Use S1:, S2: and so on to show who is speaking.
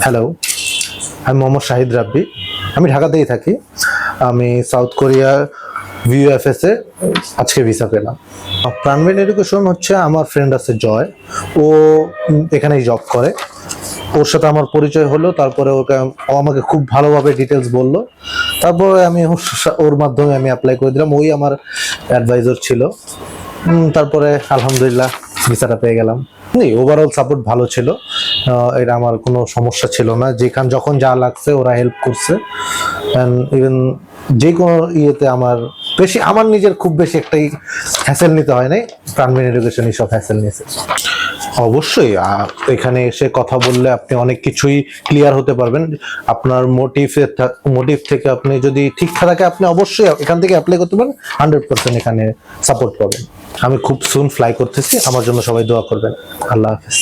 S1: Hello, আমি মোহাম্মদ শাহিদ রাব্বি। আমি ঢাকাতেই থাকি। আমি সাউথ কোরিয়া ভিউএফএস এ আজকে ভিসা পেলাম। প্রাণবিন এডুকেশন হচ্ছে আমার ফ্রেন্ড আছে জয়, ও এখানেই জব করে। ওর সাথে আমার পরিচয় হলো, তারপরে ও আমাকে খুব ভালোভাবে ডিটেলস বললো, তারপরে আমি ওর মাধ্যমে আমি অ্যাপ্লাই করে দিলাম। ওই আমার অ্যাডভাইজার ছিল। তারপরে আলহামদুলিল্লাহ ভিসাটা পেয়ে গেলাম। ওভারঅল সাপোর্ট ভালো ছিল। এটা আমার কোনো সমস্যা ছিল না। যখন যা লাগছে ওরা হেল্প করছে। ইভেন যে কোনো ইয়েতে আমার নিজের খুব বেশি একটাই হ্যাসেল নিতে হয় নাই। প্রাণবিন এডুকেশন সব হ্যাসেল নিয়েছে। অবশ্যই এখানে এসে কথা বললে আপনি অনেক কিছুই ক্লিয়ার হতে পারবেন। আপনার মোটিভ থেকে আপনি যদি ঠিক থাকে, আপনি অবশ্যই এখান থেকে অ্যাপ্লাই করতে পারেন। 100% এখানে সাপোর্ট পাবেন। আমি খুব সুন ফ্লাই করতেছি, আমার জন্য সবাই দোয়া করবেন। আল্লাহ হাফেজ।